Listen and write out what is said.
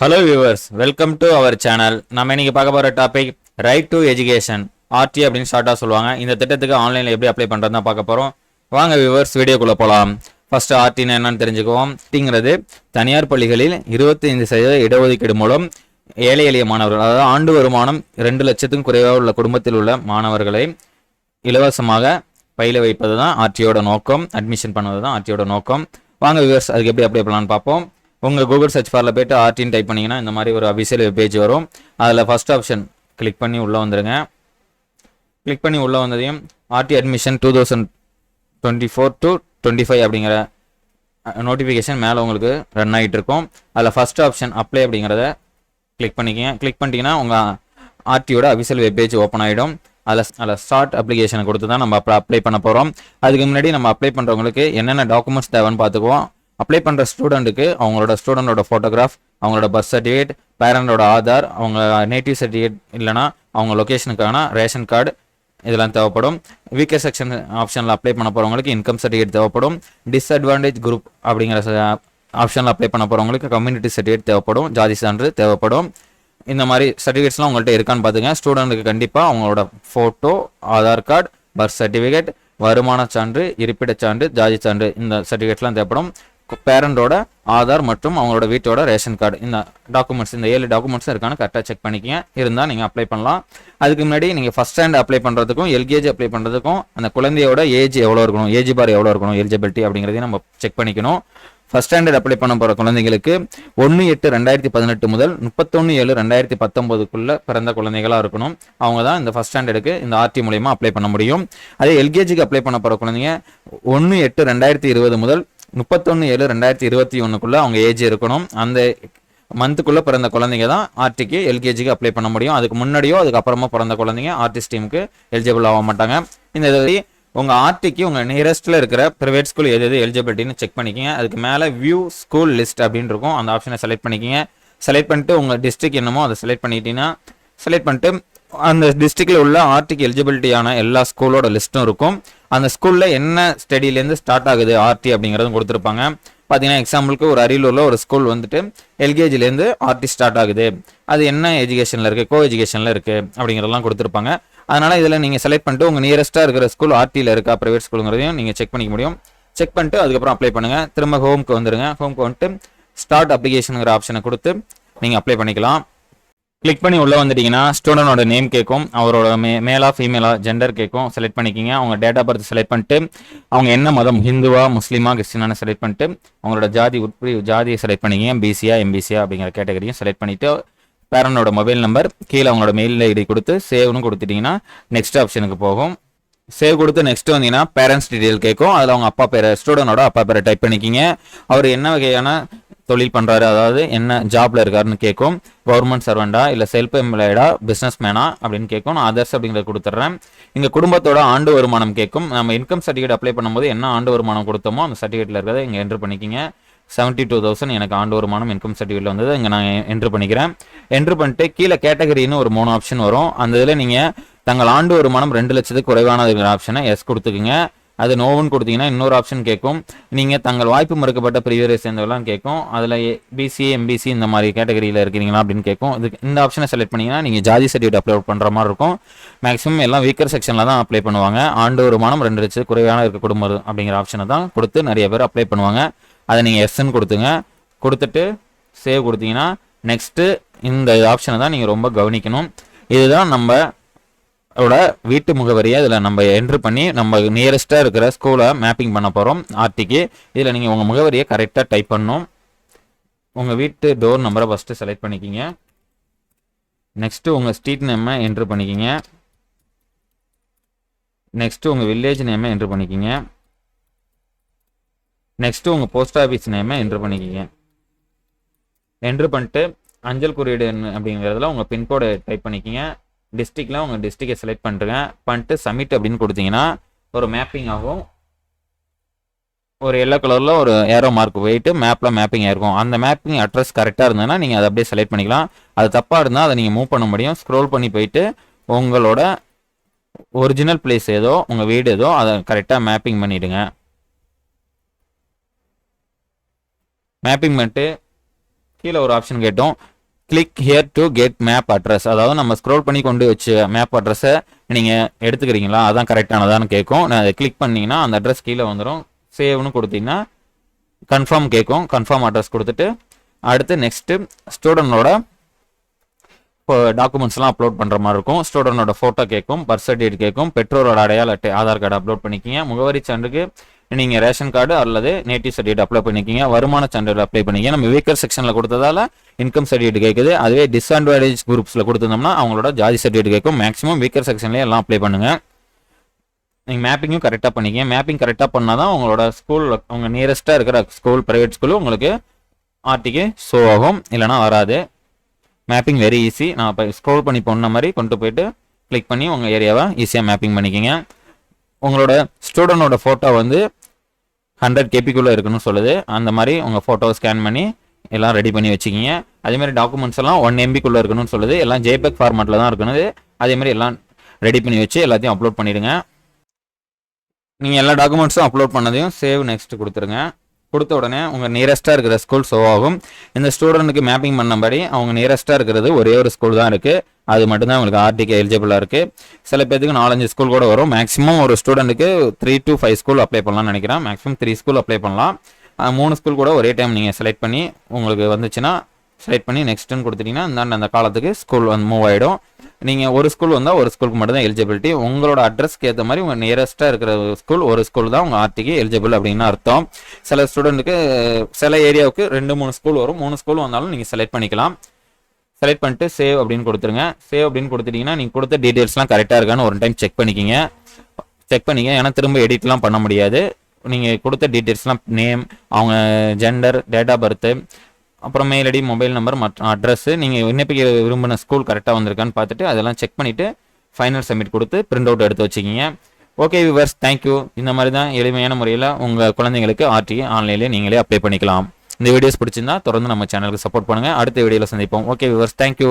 Hello viewers, welcome to our channel. நம்ம இன்னைக்கு பார்க்க போகிற topic right to education, RT அப்படின்னு ஷார்ட்டாக சொல்லுவாங்க. இந்த திட்டத்துக்கு ஆன்லைனில் எப்படி அப்ளை பண்ணுறது தான் பார்க்க போகிறோம். வாங்க வியூவர்ஸ், வீடியோக்குள்ளே போகலாம். ஃபர்ஸ்ட் ஆர்டின்னு என்னன்னு தெரிஞ்சுக்குவோம். ஆர்டிங்கிறது தனியார் பள்ளிகளில் 25% இடஒதுக்கீடு மூலம் ஏழை எளிய மாணவர்கள், அதாவது ஆண்டு வருமானம் 2 லட்சத்துக்கும் குறைவாக உள்ள குடும்பத்தில் உள்ள மாணவர்களை இலவசமாக பயில வைப்பது தான் ஆர்டியோட நோக்கம். அட்மிஷன் பண்ணுவது தான் ஆர்டியோட நோக்கம். வாங்க வியூவர்ஸ், அதுக்கு எப்படி அப்ளை பண்ணலான்னு பார்ப்போம். உங்கள் கூகுள் சர்ச் பாரில் போய்ட்டு ஆர்டின்னு டைப் பண்ணிங்கன்னா இந்த மாதிரி ஒரு அஃபிஷியல் வெப்பேஜ் வரும். அதில் ஃபஸ்ட் ஆப்ஷன் கிளிக் பண்ணி உள்ளே வந்துடுங்க. கிளிக் பண்ணி உள்ளே வந்ததையும் ஆர்டி அட்மிஷன் 2024 to 25 அப்படிங்கிற நோட்டிஃபிகேஷன் மேலே உங்களுக்கு ரன் ஆகிட்டு இருக்கும். அதில் ஃபஸ்ட் ஆப்ஷன் அப்ளை அப்படிங்கிறத கிளிக் பண்ணிக்கங்க. கிளிக் பண்ணிட்டீங்கன்னா உங்கள் ஆர்டியோட அஃபிஷியல் வெப்பேஜ் ஓப்பன் ஆகிடும். அதில் ஸ்டார்ட் அப்ளிகேஷனை கொடுத்து தான் நம்ம அப்ளை பண்ண போகிறோம். அதுக்கு முன்னாடி நம்ம அப்ளை பண்ணுறவங்களுக்கு என்னென்ன டாக்குமெண்ட்ஸ் தேவைன்னு பார்த்துக்குவோம். அப்ளை பண்ணுற ஸ்டூடெண்ட்டுக்கு அவங்களோட ஸ்டூடெண்டோட ஃபோட்டோகிராஃப், அவங்களோட பர்த் சர்டிஃபிகேட், பேரண்டோட ஆதார், அவங்க நேட்டிவ் சர்டிஃபிகேட் இல்லைனா அவங்க லொக்கேஷனுக்கான ரேஷன் கார்டு இதெல்லாம் தேவைப்படும். வீக்கர் செக்ஷன் ஆப்ஷனில் அப்ளை பண்ண போகிறவங்களுக்கு இன்கம் சர்டிஃபிகேட் தேவைப்படும். டிஸ்அட்வான்டேஜ் குரூப் அப்படிங்கிற ஆப்ஷனில் அப்ளை பண்ண போகிறவங்களுக்கு கம்யூனிட்டி சர்டிஃபிகேட் தேவைப்படும். ஜாதி சான்று தேவைப்படும். இந்த மாதிரி சர்டிஃபிகேட்ஸ்லாம் உங்கள்கிட்ட இருக்கான்னு பார்த்துங்க. ஸ்டூடெண்ட்டுக்கு கண்டிப்பாக அவங்களோட photo, Aadhaar card, birth certificate, வருமான சான்று, இருப்பிடச் சான்று, ஜாதி சான்று இந்த சர்டிஃபிகேட்ஸ்லாம் தேவைப்படும். பேரண்டோட ஆதார் மற்றும் அவங்களோட வீட்டோட ரேஷன் கார்டு, இந்த டாக்குமெண்ட்ஸ், இந்த 7 டாக்குமெண்ட்ஸ் இருக்கான்னு கரெக்டாக செக் பண்ணிக்கங்க. இருந்தால் நீங்கள் அப்ளை பண்ணலாம். அதுக்கு முன்னாடி நீங்கள் ஃபஸ்ட் ஸ்டாண்ட் அப்ளை பண்ணுறதுக்கும் எல்கேஜி அப்ளை பண்ணுறதுக்கும் அந்த குழந்தையோட ஏஜ் எவ்வளோ இருக்கணும், ஏஜ் பார் எவ்வளோ இருக்கணும், எலிஜிபிலிட்டி அப்படிங்கிறதையும் நம்ம செக் பண்ணிக்கணும். ஃபஸ்ட் ஸ்டாண்டர்ட் அப்ளை பண்ண போகிற குழந்தைங்களுக்கு 1/8/2018 முதல் 31/7/2019 பிறந்த குழந்தைகளாக இருக்கணும். அவங்க தான் இந்த ஃபஸ்ட் ஸ்டாண்டர்டுக்கு இந்த ஆர்டி மூலயமா அப்ளை பண்ண முடியும். அதே எல்கேஜிக்கு அப்ளை பண்ண போகிற குழந்தைங்க 1/8/2020 முதல் 31/7/2021 அவங்க ஏஜ் இருக்கணும். அந்த மந்த்துக்குள்ளே பிறந்த குழந்தைங்க தான் ஆர்டிக்கு எல்கேஜிக்கு அப்ளை பண்ண முடியும். அதுக்கு முன்னாடியோ அதுக்கப்புறமா பிறந்த குழந்தைங்க ஆர்டி ஸ்ட்ரீமுக்கு எலிஜிபிள் ஆக மாட்டாங்க. இந்த இதை உங்கள் ஆர்டிக்கு உங்கள் நியரஸ்ட்டில் இருக்கிற ப்ரைவேட் ஸ்கூல் எது எலிஜிபிலிட்டின்னு செக் பண்ணிக்கிங்க. அதுக்கு மேலே வியூ ஸ்கூல் லிஸ்ட் அப்படின்னு இருக்கும். அந்த ஆப்ஷனை செலக்ட் பண்ணிக்கிங்க. செலக்ட் பண்ணிட்டு உங்கள் டிஸ்ட்ரிக்ட் என்னமோ அதை செலக்ட் பண்ணிட்டீங்கன்னா செலக்ட் பண்ணிட்டு அந்த டிஸ்ட்ரிக்டில் உள்ள ஆர்டிக்கு எலிஜிபிலிட்டியான எல்லா ஸ்கூலோட லிஸ்ட்டும் இருக்கும். அந்த ஸ்கூலில் என்ன ஸ்டடியிலேருந்து ஸ்டார்ட் ஆகுது ஆர்டி அப்படிங்கிறதும் கொடுத்துருப்பாங்க. பார்த்தீங்கன்னா எக்ஸாம்பிளுக்கு ஒரு அரியலூரில் ஒரு ஸ்கூல் வந்துட்டு எல்கேஜிலேருந்து ஆர்டி ஸ்டார்ட் ஆகுது, அது என்ன எஜுகேஷனில் இருக்குது, கோ எஜுகேஷனில் இருக்குது அப்படிங்கிறதெல்லாம் கொடுத்துருப்பாங்க. அதனால் இதில் நீங்கள் செலக்ட் பண்ணிட்டு உங்கள் நியரஸ்ட்டாக இருக்கிற ஸ்கூல் ஆர்டியில் இருக்கா ப்ரைவேட் ஸ்கூலுங்கிறதையும் நீங்கள் செக் பண்ணிக்க முடியும். செக் பண்ணிட்டு அதுக்கப்புறம் அப்ளை பண்ணுங்கள். திரும்ப ஹோம்க்கு வந்துடுங்க. ஹோம்க்கு வந்துட்டு ஸ்டார்ட் அப்ளிகேஷனுங்கிற ஆப்ஷனை கொடுத்து நீங்கள் அப்ளை பண்ணிக்கலாம். கிளிக் பண்ணி உள்ளே வந்துட்டிங்கன்னா ஸ்டூடெண்டோட நேம் கேட்கும், அவரோட மேலா ஃபீமேலா ஜெண்டர் கேட்கும். செலக்ட் பண்ணிக்கிங்க. அவங்க டேட் ஆஃப் பர்த் செலக்ட் பண்ணிட்டு அவங்க என்ன மதம், ஹிந்துவா முஸ்லீமா கிறிஸ்டினானு செலக்ட் பண்ணிட்டு அவங்களோட ஜாதியை செலக்ட் பண்ணிக்கிங்க. பிசியா எம்பிசியா அப்படிங்கிற கேட்டகரியும் செலக்ட் பண்ணிவிட்டு பேரண்டோட மொபைல் நம்பர் கீழே அவங்களோட மெயில் ஐடி கொடுத்து சேவ்னு கொடுத்துட்டிங்கன்னா நெக்ஸ்ட் ஆப்ஷனுக்கு போகும். சேவ் கொடுத்து நெக்ஸ்ட் வந்தீங்கன்னா பேரண்ட்ஸ் டீட்டெயில் கேட்கும். அதில் அவங்க அப்பா பேரை, ஸ்டூடெண்டோட அப்பா பேரை டைப் பண்ணிக்கிங்க. அவர் என்ன வகையான தொழில் பண்ணுறாரு, அதாவது என்ன ஜாப்ல இருக்காருன்னு கேட்கும். கவர்மெண்ட் சர்வெண்டா இல்லை செல்ஃப் எம்ப்ளாய்டா, பிஸ்னஸ் மேனா அப்படின்னு கேட்கும். நான் அதர்ஸ் அப்படிங்கிறத கொடுத்துட்றேன். இங்கே குடும்பத்தோட ஆண்டு வருமானம் கேட்கும். நம்ம இன்கம் சர்டிஃபிகேட் அப்ளை பண்ணும்போது என்ன ஆண்டு வருமானம் கொடுத்தோமோ அந்த சர்டிஃபிகேட்டில் இருக்கிறத இங்கே என்ட்ரு பண்ணிக்கிங்க. 72,000 எனக்கு ஆண்டு வருமானம் இன்கம் சர்டிஃபிகேட்டில் வந்தது. இங்கே நான் என்ட்ரு பண்ணிக்கிறேன். என்ட்ரு பண்ணிட்டு கீழே கேட்டகரின்னு ஒரு 3 ஆப்ஷன் வரும். அந்த இதில் நீங்கள் தங்கள் ஆண்டு வருமானம் 2 லட்சத்துக்கு குறைவானதுங்கிற ஆப்ஷனை எஸ் கொடுத்துக்குங்க. அது நோவுன்னு கொடுத்தீங்கன்னா இன்னொரு ஆப்ஷன் கேட்கும். நீங்கள் தங்கள் வாய்ப்பு மறுக்கப்பட்ட பிரிவியரை சேர்ந்தவெல்லாம் கேட்கும். அதில் பிசி எம்பிசி இந்த மாதிரி கேட்டகரியில் இருக்கிறீங்களா அப்படின்னு கேட்கும். இந்த ஆப்ஷனை செலக்ட் பண்ணிங்கன்னா நீங்கள் ஜாதி சர்டிஃபிகேட் அப்லோட் பண்ணுற மாதிரி இருக்கும். மேக்ஸிமம் எல்லாம் வீக்கர் செக்ஷனில் தான் அப்ளை பண்ணுவாங்க. ஆண்டு வருமானம் 2 லட்சத்துக்கு குறைவான இருக்க குடும்பம் அப்படிங்கிற ஆப்ஷனை தான் கொடுத்து நிறைய பேர் அப்ளை பண்ணுவாங்க. அதை நீங்கள் எஸ்ன்னு கொடுத்துங்க. கொடுத்துட்டு சேவ் கொடுத்தீங்கன்னா நெக்ஸ்ட்டு இந்த ஆப்ஷனை தான் நீங்கள் ரொம்ப கவனிக்கணும். இதுதான் நம்ம வீட்டு முகவரியை இதில் நம்ம என்ட்ரு பண்ணி நம்ம நியரஸ்ட்டாக இருக்கிற ஸ்கூலை மேப்பிங் பண்ண போகிறோம் ஆர்டிக்கு. இதில் நீங்கள் உங்கள் முகவரியை கரெக்டாக டைப் பண்ணணும். உங்கள் வீட்டு டோர் நம்பரை ஃபஸ்ட்டு செலக்ட் பண்ணிக்கிங்க. நெக்ஸ்ட்டு உங்கள் ஸ்ட்ரீட் நேமை என்ட்ரு பண்ணிக்கிங்க. நெக்ஸ்ட்டு உங்கள் வில்லேஜ் நேமை என்ட்ரு பண்ணிக்கிங்க. நெக்ஸ்ட்டு உங்கள் போஸ்ட் ஆஃபீஸ் நேமை என்ட்ரு பண்ணிக்கிங்க. என்ட்ரு பண்ணிட்டு அஞ்சல் குறியீடு அப்படிங்கிறதுல உங்கள் பின்கோடை டைப் பண்ணிக்கிங்க. டிஸ்ட்ரிக்டில் உங்கள் டிஸ்ட்ரிக்டை செலக்ட் பண்ணிட்டு சப்மிட் அப்படின்னு கொடுத்தீங்கன்னா ஒரு மேப்பிங் ஆகும். ஒரு எல்லோ கலரில் ஒரு ஏரோ மார்க் போயிட்டு மேப்பில் மேப்பிங் ஆயிருக்கும். அந்த மேப்பிங் அட்ரஸ் கரெக்டாக இருந்ததுன்னா நீங்கள் அதை அப்படியே செலக்ட் பண்ணிக்கலாம். அது தப்பாக இருந்தால் அதை நீங்கள் மூவ் பண்ண முடியும். ஸ்க்ரோல் பண்ணி போயிட்டு உங்களோட ஒரிஜினல் பிளேஸ் ஏதோ, உங்கள் வீடு ஏதோ அதை கரெக்டாக மேப்பிங் பண்ணிவிடுங்க. மேப்பிங் பண்ணிட்டு கீழே ஒரு ஆப்ஷன் கேட்டோம், click here to get map address. அதாவது நம்ம ஸ்க்ரோல் பண்ணி கொண்டு வச்சு மேப் அட்ரஸை நீங்கள் எடுத்துக்கிறீங்களா, அதான் கரெக்டானதான்னு கேட்கும். நான் அதை கிளிக் பண்ணிங்கன்னா அந்த அட்ரஸ் கீழே வந்துடும். சேவ்னு கொடுத்தீங்கன்னா கன்ஃபார்ம் கேட்கும். கன்ஃபார்ம் அட்ரஸ் கொடுத்துட்டு அடுத்து நெக்ஸ்ட்டு ஸ்டூடெண்டோட டாக்குமெண்ட்ஸ்லாம் அப்லோட் பண்ணுற மாதிரி இருக்கும். ஸ்டூடெண்டோட ஃபோட்டோ கேட்கும், பர்த் சர்டிஃபிகேட் கேட்கும், பெற்றோரோட அடையாள அட்டை ஆதார் கார்டு அப்லோட் பண்ணிக்கிங்க, முகவரி சான்றுக்கு நீங்கள் ரேஷன் கார்டு அல்லது நேட்டிவ் சர்டிஃபிகேட் அப்ளை பண்ணிக்கிங்க, வருமான சான்றிதழ் அப்ளை பண்ணிக்கிங்க. நம்ம வீக்கர் செக்ஷனில் கொடுத்ததால இன்கம் சர்டிஃபிகேட் கேட்குது. அதுவே டிஸ்அட்வான்டேஜ் குரூப்ஸில் கொடுத்துருந்தோம்னா அவங்களோட ஜாதி சர்டிஃபிகேட் கேட்கும். மேக்ஸிமம் வீக்கர் செக்ஷன்லேயே எல்லாம் அப்ளை பண்ணுங்கள். நீங்கள் மேப்பிங்கும் கரெக்டாக பண்ணிக்கிங்க. மேப்பிங் கரெக்டாக பண்ணால் தான் உங்களோட ஸ்கூல், உங்கள் நியரஸ்ட்டாக இருக்கிற ஸ்கூல், ப்ரைவேட் ஸ்கூலு உங்களுக்கு ஆர்டிக்கு ஷோ ஆகும், இல்லைனா வராது. Mapping very easy. நான் இப்போ ஸ்க்ரோல் பண்ணி போன மாதிரி கொண்டு போயிட்டு கிளிக் பண்ணி உங்கள் ஏரியாவை ஈஸியாக மேப்பிங் பண்ணிக்கிங்க. உங்களோட ஸ்டூடெண்டோட ஃபோட்டோ வந்து 100 KBக்குள்ளே இருக்குன்னு சொல்லுது. அந்த மாதிரி உங்கள் ஃபோட்டோவை ஸ்கேன் பண்ணி எல்லாம் ரெடி பண்ணி வச்சுக்கிங்க. அதேமாதிரி டாக்குமெண்ட்ஸ் எல்லாம் 1 MBக்குள்ளே இருக்கணும்னு சொல்லுது. எல்லாம் JPEG ஃபார்மேட்டில் தான் இருக்கணும். அதேமாதிரி எல்லாம் ரெடி பண்ணி வச்சு எல்லாத்தையும் அப்லோட் பண்ணிவிடுங்க. நீங்கள் எல்லா டாக்குமெண்ட்ஸும் அப்லோட் பண்ணதையும் சேவ் நெக்ஸ்ட் கொடுத்துருங்க. கொடுத்த உடனே உங்கள் நியரஸ்ட்டாக இருக்கிற ஸ்கூல் ஷோ ஆகும். இந்த ஸ்டூடெண்ட்டுக்கு மேப்பிங் பண்ணபடி அவங்க நியரஸ்ட்டாக இருக்கிறது ஒரே ஒரு ஸ்கூல் தான் இருக்குது. அது மட்டும்தான் உங்களுக்கு ஆர்டிக்கு எலிஜிபிளாக இருக்குது. சில பேருக்கு 4-5 ஸ்கூல் கூட வரும். மேக்ஸிமம் ஒரு ஸ்டூடெண்ட்டுக்கு 3 to 5 ஸ்கூல் அப்ளை பண்ணலாம்னு நினைக்கிறேன். மேக்ஸிமம் 3 ஸ்கூல் அப்ளை பண்ணலாம். 3 ஸ்கூல் கூட ஒரே டைம் நீங்கள் செலக்ட் பண்ணி உங்களுக்கு வந்துச்சுன்னா செலக்ட் பண்ணி நெக்ஸ்ட்டுன்னு கொடுத்துட்டிங்கன்னா அந்த காலத்துக்கு ஸ்கூல் வந்து மூவ் ஆகிடும். நீங்கள் ஒரு ஸ்கூல் வந்தால் ஒரு ஸ்கூலுக்கு மட்டும் தான் எலிஜிபிலிட்டி. உங்களோட அட்ரஸ்க்கு ஏற்ற மாதிரி உங்கள் நியரஸ்ட்டாக இருக்கிற ஸ்கூல் ஒரு ஸ்கூல் தான் உங்கள் ஆர்டிக்கு எலிஜிபிள் அப்படின்னு அர்த்தம். சில ஸ்டூடெண்ட்டுக்கு சில ஏரியாவுக்கு 2-3 ஸ்கூல் வரும். 3 ஸ்கூல் வந்தாலும் நீங்கள் செலக்ட் பண்ணிக்கலாம். செலக்ட் பண்ணிட்டு சேவ் அப்படின்னு கொடுத்துருங்க. சேவ் அப்படின்னு கொடுத்துட்டிங்கன்னா நீங்கள் கொடுத்த டீட்டெயில்ஸ்லாம் கரெக்டாக இருக்கான்னு ஒரு டைம் செக் பண்ணிக்கிங்க. ஏன்னா திரும்ப எடிட்லாம் பண்ண முடியாது. நீங்கள் கொடுத்த டீட்டெயில்ஸ்லாம் நேம், அவங்க ஜெண்டர், டேட் ஆஃப் பர்த்து, அப்புறம் மெயில் ஐடி, மொபைல் நம்பர் மற்றும் அட்ரஸ், நீங்கள் விண்ணப்பிக்க விரும்பின ஸ்கூல் கரெக்டாக வந்திருக்கான்னு பார்த்துட்டு அதெல்லாம் செக் பண்ணிவிட்டு ஃபைனல் சப்மிட் கொடுத்து பிரிண்ட் அவுட் எடுத்து வச்சுக்கிங்க. Okay viewers, thank you. இந்த மாதிரி தான் எளிமையான முறையில் உங்கள் குழந்தைங்களுக்கு ஆர்டிஐ ஆன்லைனில் நீங்களே அப்ளை பண்ணிக்கலாம். இந்த வீடியோஸ் பிடிச்சிருந்தா தொடர்ந்து நம்ம சேனலுக்கு சப்போர்ட் பண்ணுங்கள். அடுத்த வீடியோவில் சந்திப்போம். Okay viewers, thank you.